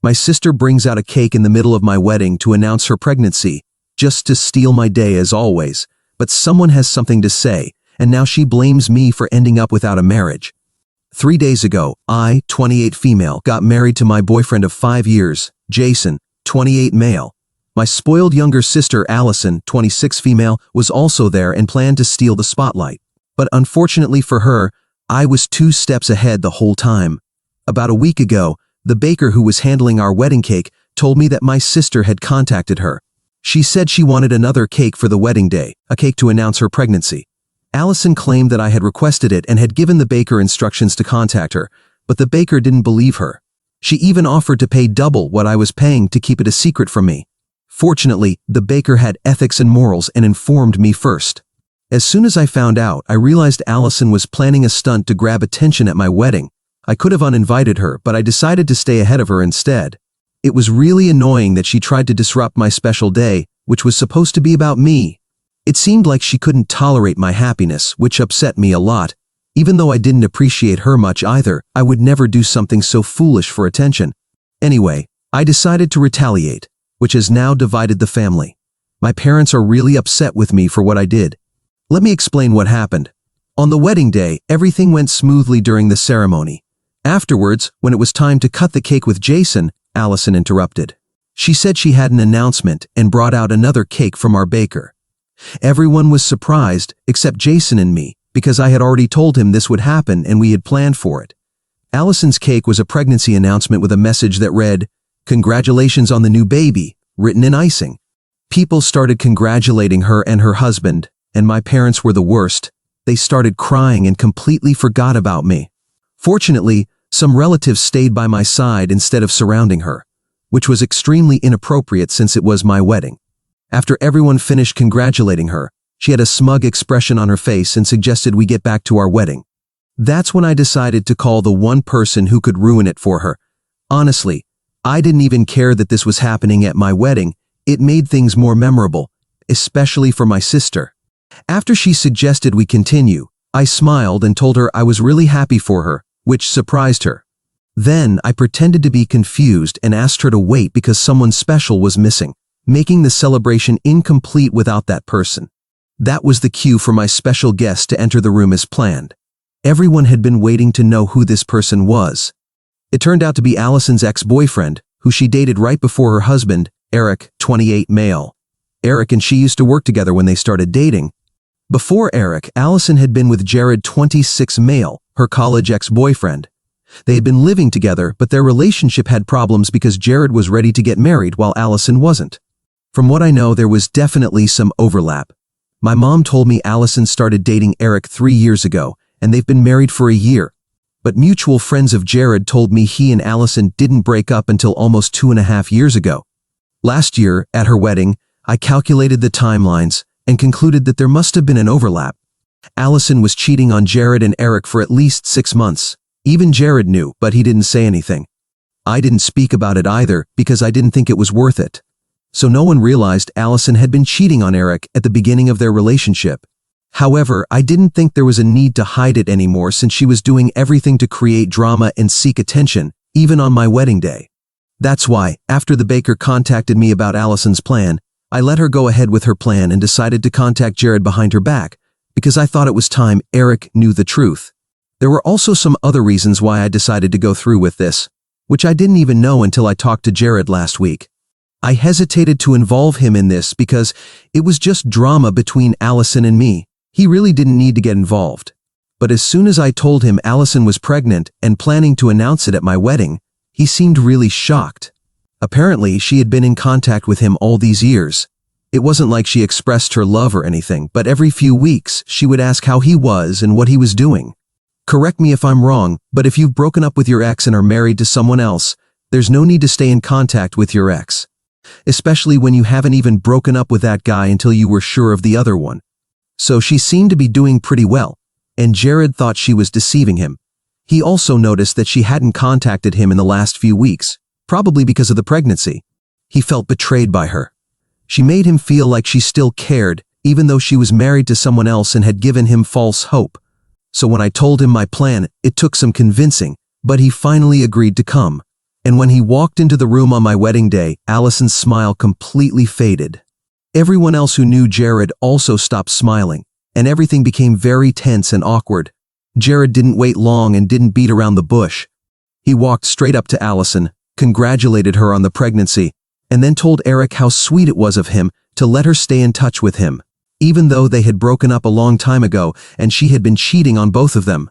My sister brings out a cake in the middle of my wedding to announce her pregnancy, just to steal my day as always, but someone has something to say, and now she blames me for ending up without a marriage. 3 days ago, I, 28 female, got married to my boyfriend of 5 years, Jason, 28 male. My spoiled younger sister, Allison, 26 female, was also there and planned to steal the spotlight. But unfortunately for her, I was 2 steps ahead the whole time. About a week ago, the baker who was handling our wedding cake told me that my sister had contacted her. She said she wanted another cake for the wedding day, a cake to announce her pregnancy. Allison claimed that I had requested it and had given the baker instructions to contact her, but the baker didn't believe her. She even offered to pay double what I was paying to keep it a secret from me. Fortunately, the baker had ethics and morals and informed me first. As soon as I found out, I realized Allison was planning a stunt to grab attention at my wedding. I could have uninvited her, but I decided to stay ahead of her instead. It was really annoying that she tried to disrupt my special day, which was supposed to be about me. It seemed like she couldn't tolerate my happiness, which upset me a lot. Even though I didn't appreciate her much either, I would never do something so foolish for attention. Anyway, I decided to retaliate, which has now divided the family. My parents are really upset with me for what I did. Let me explain what happened. On the wedding day, everything went smoothly during the ceremony. Afterwards, when it was time to cut the cake with Jason, Allison interrupted. She said she had an announcement and brought out another cake from our baker. Everyone was surprised, except Jason and me, because I had already told him this would happen and we had planned for it. Allison's cake was a pregnancy announcement with a message that read, "Congratulations on the new baby," written in icing. People started congratulating her and her husband, and my parents were the worst. They started crying and completely forgot about me. Fortunately, some relatives stayed by my side instead of surrounding her, which was extremely inappropriate since it was my wedding. After everyone finished congratulating her, she had a smug expression on her face and suggested we get back to our wedding. That's when I decided to call the one person who could ruin it for her. Honestly, I didn't even care that this was happening at my wedding. It made things more memorable, especially for my sister. After she suggested we continue, I smiled and told her I was really happy for her, which surprised her. Then I pretended to be confused and asked her to wait because someone special was missing, making the celebration incomplete without that person. That was the cue for my special guest to enter the room as planned. Everyone had been waiting to know who this person was. It turned out to be Allison's ex-boyfriend, who she dated right before her husband, Eric, 28 male. Eric and she used to work together when they started dating. Before Eric, Allison had been with Jared, 26 male, her college ex-boyfriend. They had been living together, but their relationship had problems because Jared was ready to get married while Allison wasn't. From what I know, there was definitely some overlap. My mom told me Allison started dating Eric 3 years ago, and they've been married for a year. But mutual friends of Jared told me he and Allison didn't break up until almost 2.5 years ago. Last year, at her wedding, I calculated the timelines and concluded that there must have been an overlap. Allison was cheating on Jared and Eric for at least 6 months. Even Jared knew, but he didn't say anything. I didn't speak about it either because I didn't think it was worth it. So no one realized Allison had been cheating on Eric at the beginning of their relationship. However, I didn't think there was a need to hide it anymore since she was doing everything to create drama and seek attention, even on my wedding day. That's why, after the baker contacted me about Allison's plan, I let her go ahead with her plan and decided to contact Jared behind her back, because I thought it was time Eric knew the truth. There were also some other reasons why I decided to go through with this, which I didn't even know until I talked to Jared last week. I hesitated to involve him in this because it was just drama between Allison and me. He really didn't need to get involved. But as soon as I told him Allison was pregnant and planning to announce it at my wedding, he seemed really shocked. Apparently, she had been in contact with him all these years. It wasn't like she expressed her love or anything, but every few weeks, she would ask how he was and what he was doing. Correct me if I'm wrong, but if you've broken up with your ex and are married to someone else, there's no need to stay in contact with your ex. Especially when you haven't even broken up with that guy until you were sure of the other one. So she seemed to be doing pretty well, and Jared thought she was deceiving him. He also noticed that she hadn't contacted him in the last few weeks, probably because of the pregnancy. He felt betrayed by her. She made him feel like she still cared, even though she was married to someone else and had given him false hope. So when I told him my plan, it took some convincing, but he finally agreed to come. And when he walked into the room on my wedding day, Allison's smile completely faded. Everyone else who knew Jared also stopped smiling, and everything became very tense and awkward. Jared didn't wait long and didn't beat around the bush. He walked straight up to Allison, congratulated her on the pregnancy, and then told Eric how sweet it was of him to let her stay in touch with him, even though they had broken up a long time ago and she had been cheating on both of them.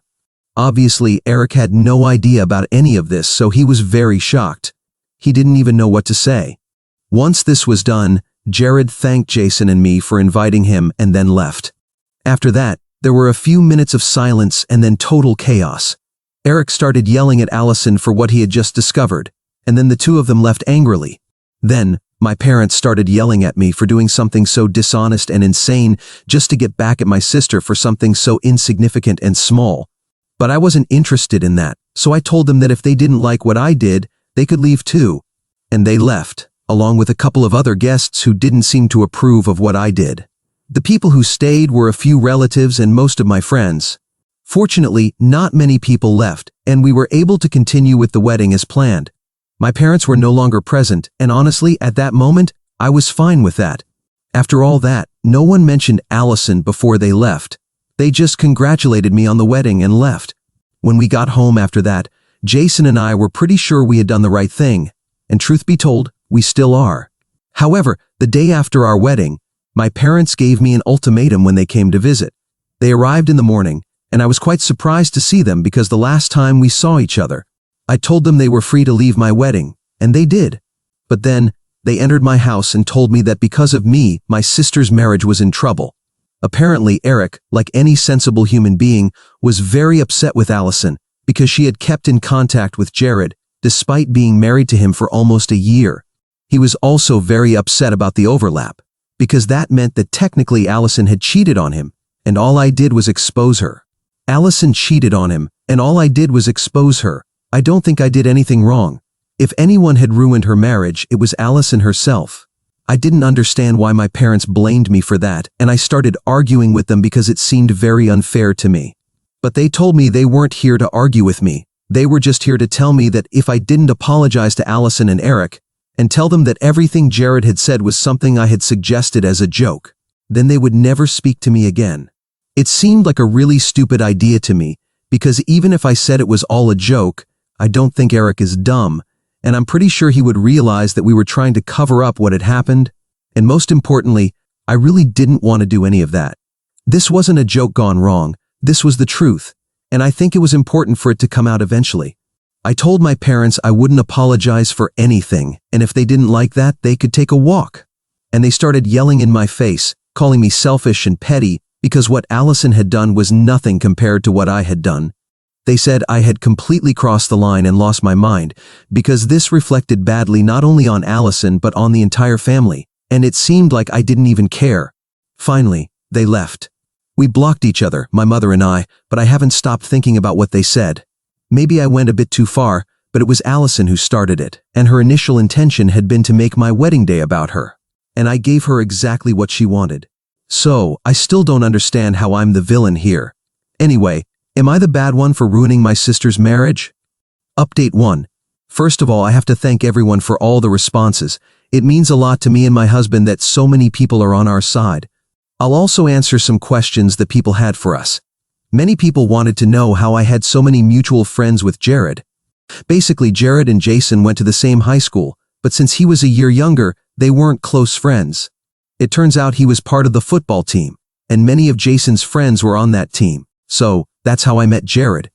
Obviously, Eric had no idea about any of this, so he was very shocked. He didn't even know what to say. Once this was done, Jared thanked Jason and me for inviting him and then left. After that, there were a few minutes of silence and then total chaos. Eric started yelling at Allison for what he had just discovered, and then the two of them left angrily. Then, my parents started yelling at me for doing something so dishonest and insane just to get back at my sister for something so insignificant and small. But I wasn't interested in that, so I told them that if they didn't like what I did, they could leave too. And they left, along with a couple of other guests who didn't seem to approve of what I did. The people who stayed were a few relatives and most of my friends. Fortunately, not many people left, and we were able to continue with the wedding as planned. My parents were no longer present, and honestly, at that moment, I was fine with that. After all that, no one mentioned Allison before they left. They just congratulated me on the wedding and left. When we got home after that, Jason and I were pretty sure we had done the right thing, and truth be told, we still are. However, the day after our wedding, my parents gave me an ultimatum when they came to visit. They arrived in the morning, and I was quite surprised to see them because the last time we saw each other, I told them they were free to leave my wedding, and they did. But then, they entered my house and told me that because of me, my sister's marriage was in trouble. Apparently, Eric, like any sensible human being, was very upset with Allison because she had kept in contact with Jared, despite being married to him for almost a year. He was also very upset about the overlap, because that meant that technically Allison had cheated on him, and all I did was expose her. Allison cheated on him, and all I did was expose her. I don't think I did anything wrong. If anyone had ruined her marriage, it was Allison herself. I didn't understand why my parents blamed me for that, and I started arguing with them because it seemed very unfair to me. But they told me they weren't here to argue with me. They were just here to tell me that if I didn't apologize to Allison and Eric, and tell them that everything Jared had said was something I had suggested as a joke, then they would never speak to me again. It seemed like a really stupid idea to me, because even if I said it was all a joke, I don't think Eric is dumb, and I'm pretty sure he would realize that we were trying to cover up what had happened, and most importantly, I really didn't want to do any of that. This wasn't a joke gone wrong, this was the truth, and I think it was important for it to come out eventually. I told my parents I wouldn't apologize for anything, and if they didn't like that, they could take a walk. And they started yelling in my face, calling me selfish and petty, because what Allison had done was nothing compared to what I had done. They said I had completely crossed the line and lost my mind, because this reflected badly not only on Allison but on the entire family, and it seemed like I didn't even care. Finally, they left. We blocked each other, my mother and I, but I haven't stopped thinking about what they said. Maybe I went a bit too far, but it was Allison who started it, and her initial intention had been to make my wedding day about her. And I gave her exactly what she wanted. So, I still don't understand how I'm the villain here. Anyway, am I the bad one for ruining my sister's marriage? Update 1. First of all, I have to thank everyone for all the responses. It means a lot to me and my husband that so many people are on our side. I'll also answer some questions that people had for us. Many people wanted to know how I had so many mutual friends with Jared. Basically, Jared and Jason went to the same high school, but since he was a year younger, they weren't close friends. It turns out he was part of the football team, and many of Jason's friends were on that team. So, that's how I met Jared.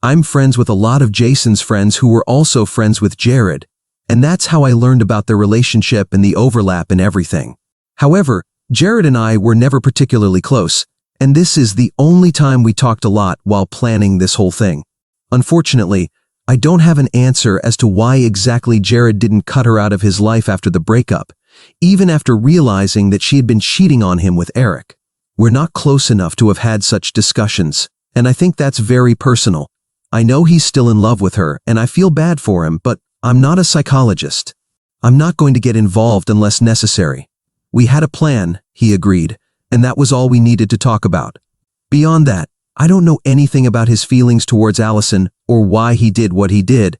I'm friends with a lot of Jason's friends who were also friends with Jared, and that's how I learned about their relationship and the overlap and everything. However, Jared and I were never particularly close, and this is the only time we talked a lot while planning this whole thing. Unfortunately, I don't have an answer as to why exactly Jared didn't cut her out of his life after the breakup, even after realizing that she had been cheating on him with Eric. We're not close enough to have had such discussions, and I think that's very personal. I know he's still in love with her, and I feel bad for him, but I'm not a psychologist. I'm not going to get involved unless necessary. We had a plan, he agreed, and that was all we needed to talk about. Beyond that, I don't know anything about his feelings towards Allison or why he did what he did.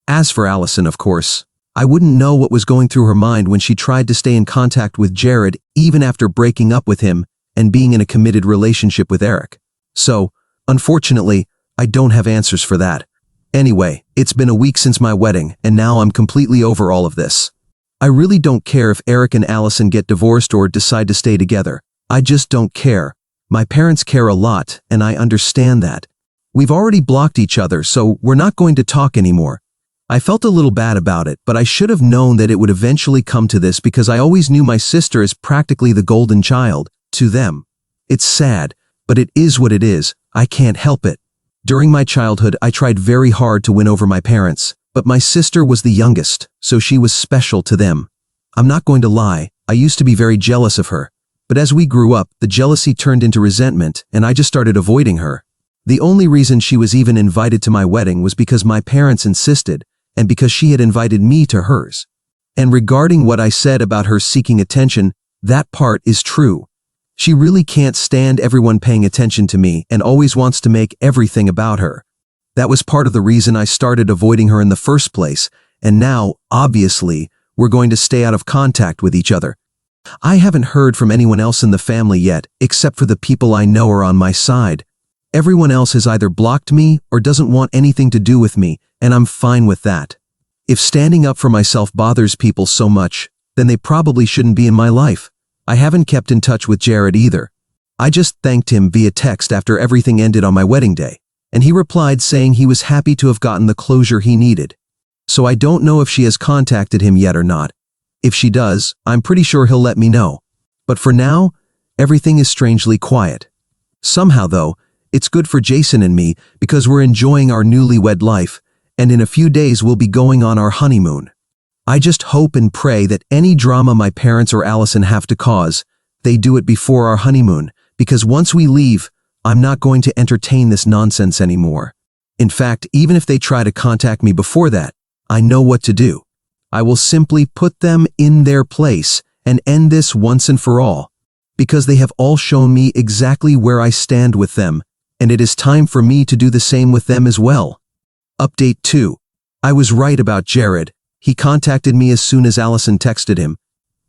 As for Allison, of course, I wouldn't know what was going through her mind when she tried to stay in contact with Jared even after breaking up with him and being in a committed relationship with Eric. So, unfortunately, I don't have answers for that. Anyway, it's been a week since my wedding, and now I'm completely over all of this. I really don't care if Eric and Allison get divorced or decide to stay together. I just don't care. My parents care a lot, and I understand that. We've already blocked each other, so we're not going to talk anymore. I felt a little bad about it, but I should have known that it would eventually come to this because I always knew my sister as practically the golden child to them. It's sad, but it is what it is. I can't help it. During my childhood, I tried very hard to win over my parents, but my sister was the youngest, so she was special to them. I'm not going to lie, I used to be very jealous of her. But as we grew up, the jealousy turned into resentment, and I just started avoiding her. The only reason she was even invited to my wedding was because my parents insisted, and because she had invited me to hers. And regarding what I said about her seeking attention, that part is true. She really can't stand everyone paying attention to me and always wants to make everything about her. That was part of the reason I started avoiding her in the first place, and now, obviously, we're going to stay out of contact with each other. I haven't heard from anyone else in the family yet, except for the people I know are on my side. Everyone else has either blocked me or doesn't want anything to do with me, and I'm fine with that. If standing up for myself bothers people so much, then they probably shouldn't be in my life. I haven't kept in touch with Jared either. I just thanked him via text after everything ended on my wedding day, and he replied saying he was happy to have gotten the closure he needed. So I don't know if she has contacted him yet or not. If she does, I'm pretty sure he'll let me know. But for now, everything is strangely quiet. Somehow though, it's good for Jason and me because we're enjoying our newlywed life, and in a few days we'll be going on our honeymoon. I just hope and pray that any drama my parents or Allison have to cause, they do it before our honeymoon, because once we leave, I'm not going to entertain this nonsense anymore. In fact, even if they try to contact me before that, I know what to do. I will simply put them in their place and end this once and for all, because they have all shown me exactly where I stand with them, and it is time for me to do the same with them as well. Update 2. I was right about Jared. He contacted me as soon as Allison texted him.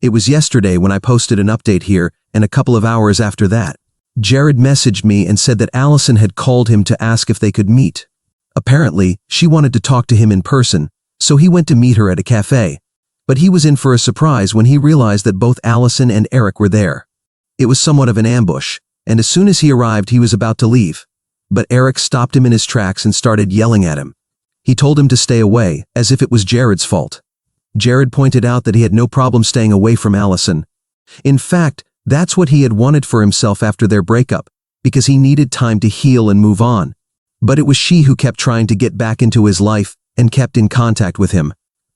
It was yesterday when I posted an update here, and a couple of hours after that, Jared messaged me and said that Allison had called him to ask if they could meet. Apparently, she wanted to talk to him in person, so he went to meet her at a cafe. But he was in for a surprise when he realized that both Allison and Eric were there. It was somewhat of an ambush, and as soon as he arrived, he was about to leave. But Eric stopped him in his tracks and started yelling at him. He told him to stay away, as if it was Jared's fault. Jared pointed out that he had no problem staying away from Allison. In fact, that's what he had wanted for himself after their breakup, because he needed time to heal and move on. But it was she who kept trying to get back into his life and kept in contact with him.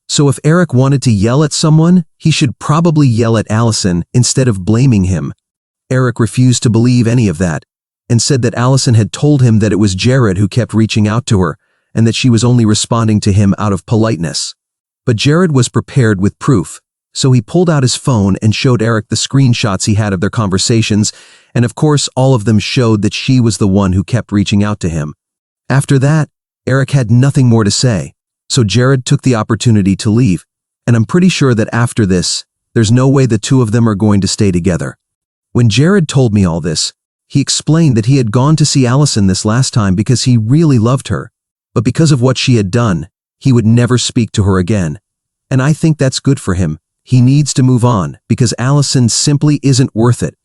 So if Eric wanted to yell at someone, he should probably yell at Allison instead of blaming him. Eric refused to believe any of that, and said that Allison had told him that it was Jared who kept reaching out to her, and that she was only responding to him out of politeness. But Jared was prepared with proof, so he pulled out his phone and showed Eric the screenshots he had of their conversations, and of course all of them showed that she was the one who kept reaching out to him. After that, Eric had nothing more to say, so Jared took the opportunity to leave, and I'm pretty sure that after this, there's no way the two of them are going to stay together. When Jared told me all this, he explained that he had gone to see Allison this last time because he really loved her, but because of what she had done, he would never speak to her again. And I think that's good for him. He needs to move on because Allison simply isn't worth it.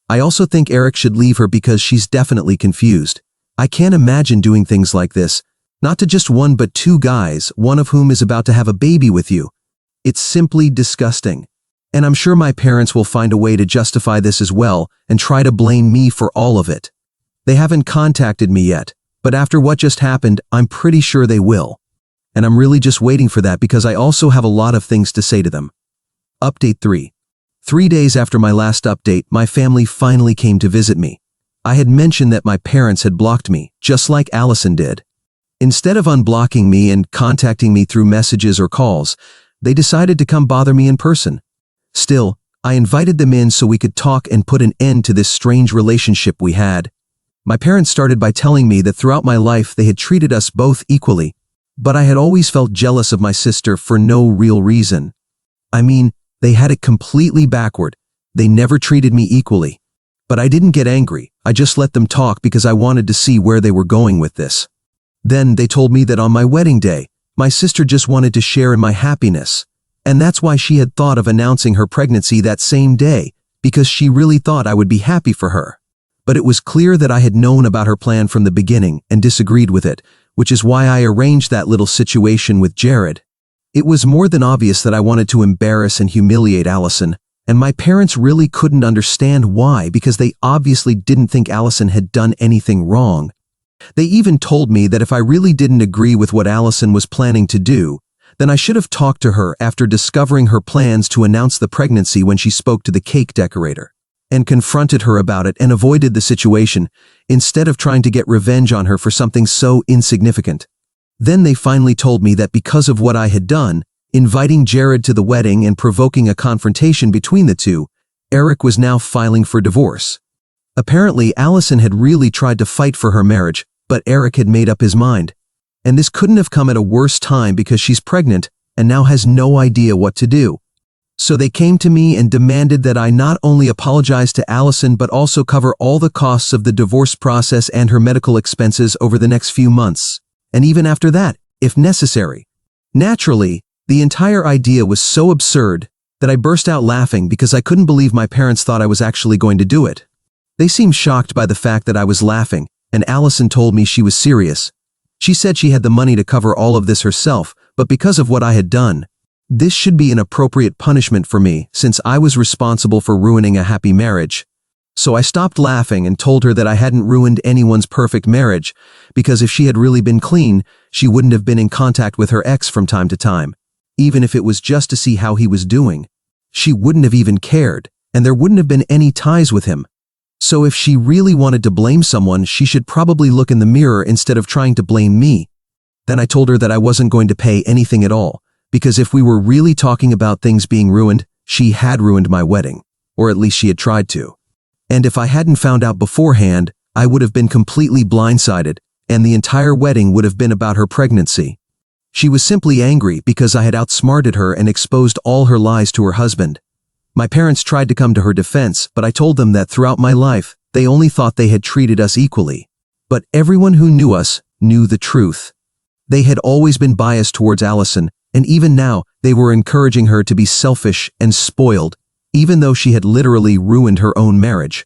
I also think Eric should leave her because she's definitely confused. I can't imagine doing things like this, not to just one but two guys, one of whom is about to have a baby with you. It's simply disgusting. And I'm sure my parents will find a way to justify this as well and try to blame me for all of it. They haven't contacted me yet, but after what just happened, I'm pretty sure they will. And I'm really just waiting for that because I also have a lot of things to say to them. Update 3. 3 days after my last update, my family finally came to visit me. I had mentioned that my parents had blocked me, just like Allison did. Instead of unblocking me and contacting me through messages or calls, they decided to come bother me in person. Still, I invited them in so we could talk and put an end to this strange relationship we had. My parents started by telling me that throughout my life they had treated us both equally. But I had always felt jealous of my sister for no real reason. I mean, they had it completely backward. They never treated me equally. But I didn't get angry. I just let them talk because I wanted to see where they were going with this. Then they told me that on my wedding day, my sister just wanted to share in my happiness. And that's why she had thought of announcing her pregnancy that same day, because she really thought I would be happy for her. But it was clear that I had known about her plan from the beginning and disagreed with it, which is why I arranged that little situation with Jared. It was more than obvious that I wanted to embarrass and humiliate Allison, and my parents really couldn't understand why because they obviously didn't think Allison had done anything wrong. They even told me that if I really didn't agree with what Allison was planning to do, then I should have talked to her after discovering her plans to announce the pregnancy when she spoke to the cake decorator, and confronted her about it and avoided the situation, instead of trying to get revenge on her for something so insignificant. Then they finally told me that because of what I had done, inviting Jared to the wedding and provoking a confrontation between the two, Eric was now filing for divorce. Apparently, Allison had really tried to fight for her marriage, but Eric had made up his mind. And this couldn't have come at a worse time because she's pregnant and now has no idea what to do. So they came to me and demanded that I not only apologize to Allison but also cover all the costs of the divorce process and her medical expenses over the next few months, and even after that, if necessary. Naturally, the entire idea was so absurd that I burst out laughing because I couldn't believe my parents thought I was actually going to do it. They seemed shocked by the fact that I was laughing, and Allison told me she was serious. She said she had the money to cover all of this herself, but because of what I had done, this should be an appropriate punishment for me since I was responsible for ruining a happy marriage. So I stopped laughing and told her that I hadn't ruined anyone's perfect marriage, because if she had really been clean, she wouldn't have been in contact with her ex from time to time. Even if it was just to see how he was doing. She wouldn't have even cared, and there wouldn't have been any ties with him. So if she really wanted to blame someone, she should probably look in the mirror instead of trying to blame me. Then I told her that I wasn't going to pay anything at all, because if we were really talking about things being ruined, she had ruined my wedding, or at least she had tried to. And if I hadn't found out beforehand, I would have been completely blindsided, and the entire wedding would have been about her pregnancy. She was simply angry because I had outsmarted her and exposed all her lies to her husband. My parents tried to come to her defense, but I told them that throughout my life, they only thought they had treated us equally. But everyone who knew us knew the truth. They had always been biased towards Allison, and even now, they were encouraging her to be selfish and spoiled, even though she had literally ruined her own marriage.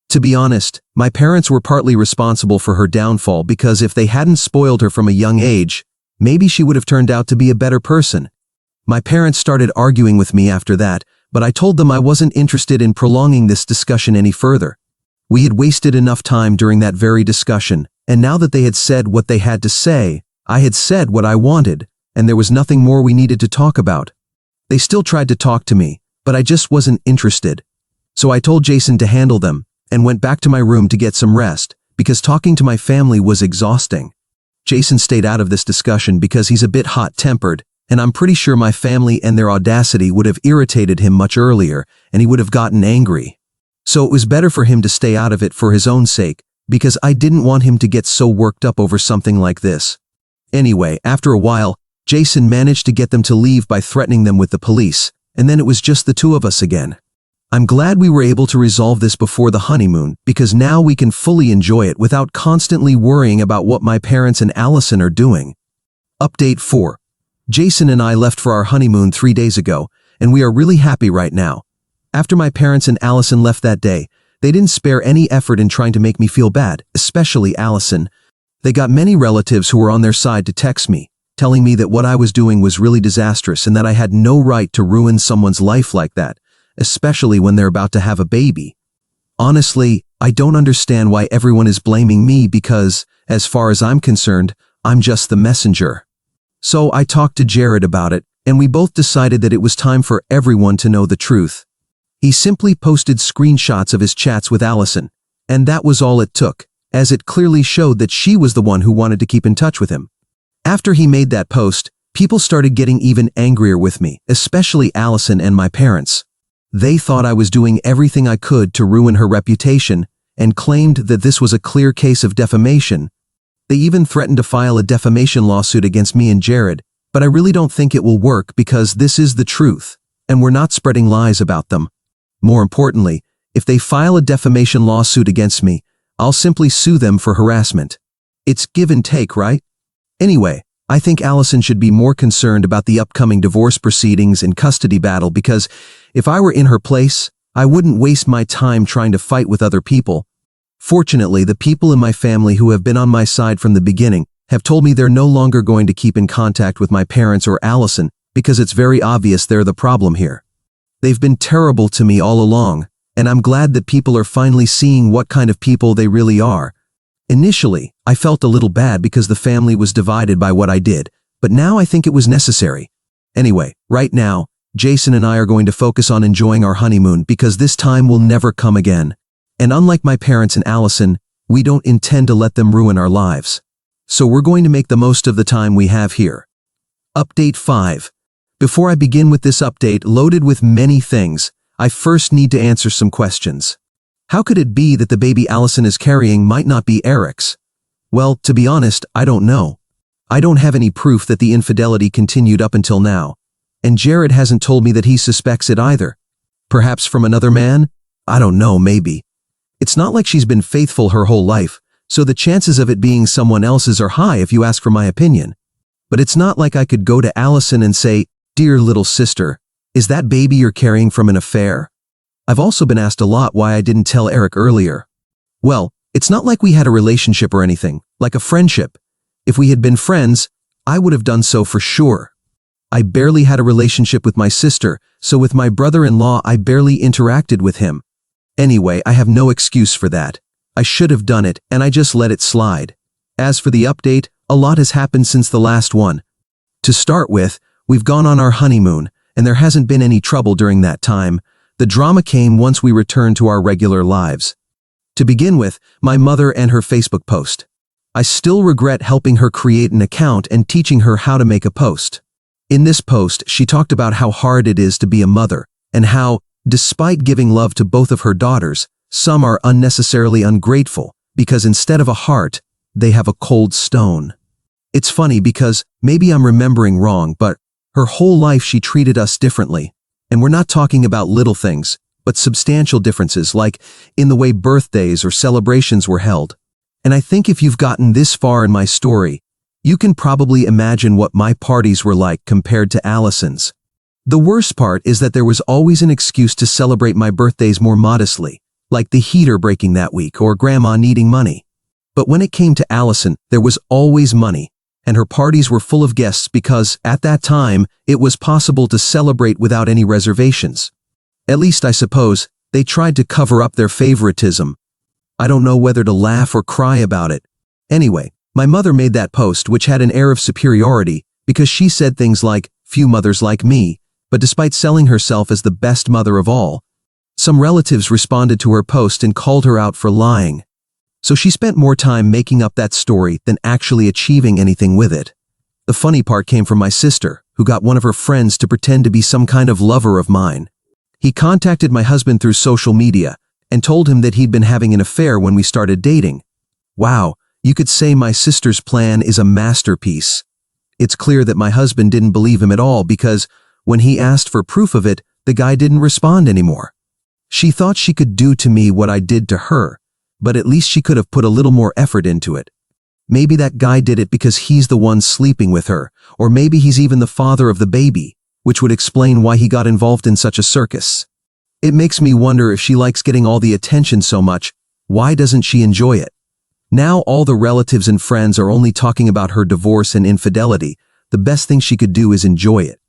To be honest, my parents were partly responsible for her downfall because if they hadn't spoiled her from a young age, maybe she would have turned out to be a better person. My parents started arguing with me after that, but I told them I wasn't interested in prolonging this discussion any further. We had wasted enough time during that very discussion, and now that they had said what they had to say, I had said what I wanted, and there was nothing more we needed to talk about. They still tried to talk to me, but I just wasn't interested. So I told Jason to handle them, and went back to my room to get some rest, because talking to my family was exhausting. Jason stayed out of this discussion because he's a bit hot-tempered, and I'm pretty sure my family and their audacity would have irritated him much earlier, and he would have gotten angry. So it was better for him to stay out of it for his own sake, because I didn't want him to get so worked up over something like this. Anyway, after a while, Jason managed to get them to leave by threatening them with the police, and then it was just the two of us again. I'm glad we were able to resolve this before the honeymoon, because now we can fully enjoy it without constantly worrying about what my parents and Allison are doing. Update 4. Jason and I left for our honeymoon 3 days ago, and we are really happy right now. After my parents and Allison left that day, they didn't spare any effort in trying to make me feel bad, especially Allison. They got many relatives who were on their side to text me, telling me that what I was doing was really disastrous and that I had no right to ruin someone's life like that, especially when they're about to have a baby. Honestly, I don't understand why everyone is blaming me because, as far as I'm concerned, I'm just the messenger. So I talked to Jared about it, and we both decided that it was time for everyone to know the truth. He simply posted screenshots of his chats with Allison, and that was all it took, as it clearly showed that she was the one who wanted to keep in touch with him. After he made that post, people started getting even angrier with me, especially Allison and my parents. They thought I was doing everything I could to ruin her reputation, and claimed that this was a clear case of defamation. They even threatened to file a defamation lawsuit against me and Jared, but I really don't think it will work because this is the truth, and we're not spreading lies about them. More importantly, if they file a defamation lawsuit against me, I'll simply sue them for harassment. It's give and take, right? Anyway, I think Allison should be more concerned about the upcoming divorce proceedings and custody battle because if I were in her place, I wouldn't waste my time trying to fight with other people. Fortunately, the people in my family who have been on my side from the beginning have told me they're no longer going to keep in contact with my parents or Allison because it's very obvious they're the problem here. They've been terrible to me all along, and I'm glad that people are finally seeing what kind of people they really are. Initially, I felt a little bad because the family was divided by what I did, but now I think it was necessary. Anyway, right now, Jason and I are going to focus on enjoying our honeymoon because this time will never come again. And unlike my parents and Allison, we don't intend to let them ruin our lives. So we're going to make the most of the time we have here. Update 5. Before I begin with this update loaded with many things, I first need to answer some questions. How could it be that the baby Allison is carrying might not be Eric's? Well, to be honest, I don't know. I don't have any proof that the infidelity continued up until now. And Jared hasn't told me that he suspects it either. Perhaps from another man? I don't know, maybe. It's not like she's been faithful her whole life, so the chances of it being someone else's are high if you ask for my opinion. But it's not like I could go to Allison and say, "Dear little sister, is that baby you're carrying from an affair?" I've also been asked a lot why I didn't tell Eric earlier. Well, it's not like we had a relationship or anything, like a friendship. If we had been friends, I would have done so for sure. I barely had a relationship with my sister, so with my brother-in-law I barely interacted with him. Anyway, I have no excuse for that. I should have done it, and I just let it slide. As for the update, a lot has happened since the last one. To start with, we've gone on our honeymoon, and there hasn't been any trouble during that time. The drama came once we returned to our regular lives. To begin with, my mother and her Facebook post. I still regret helping her create an account and teaching her how to make a post. In this post, she talked about how hard it is to be a mother, and how, despite giving love to both of her daughters, some are unnecessarily ungrateful, because instead of a heart, they have a cold stone. It's funny because maybe I'm remembering wrong, but her whole life she treated us differently. And we're not talking about little things, but substantial differences like in the way birthdays or celebrations were held. And I think if you've gotten this far in my story, you can probably imagine what my parties were like compared to Allison's. The worst part is that there was always an excuse to celebrate my birthdays more modestly, like the heater breaking that week or grandma needing money. But when it came to Allison, there was always money. And her parties were full of guests because, at that time, it was possible to celebrate without any reservations. At least, I suppose, they tried to cover up their favoritism. I don't know whether to laugh or cry about it. Anyway, my mother made that post which had an air of superiority because she said things like, "Few mothers like me," but despite selling herself as the best mother of all, some relatives responded to her post and called her out for lying. So she spent more time making up that story than actually achieving anything with it. The funny part came from my sister, who got one of her friends to pretend to be some kind of lover of mine. He contacted my husband through social media and told him that he'd been having an affair when we started dating. Wow, you could say my sister's plan is a masterpiece. It's clear that my husband didn't believe him at all because when he asked for proof of it, the guy didn't respond anymore. She thought she could do to me what I did to her, but at least she could have put a little more effort into it. Maybe that guy did it because he's the one sleeping with her, or maybe he's even the father of the baby, which would explain why he got involved in such a circus. It makes me wonder if she likes getting all the attention so much, why doesn't she enjoy it? Now all the relatives and friends are only talking about her divorce and infidelity. The best thing she could do is enjoy it.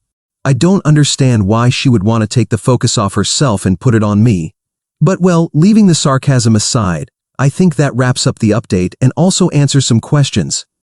I don't understand why she would want to take the focus off herself and put it on me. But well, leaving the sarcasm aside, I think that wraps up the update and also answers some questions.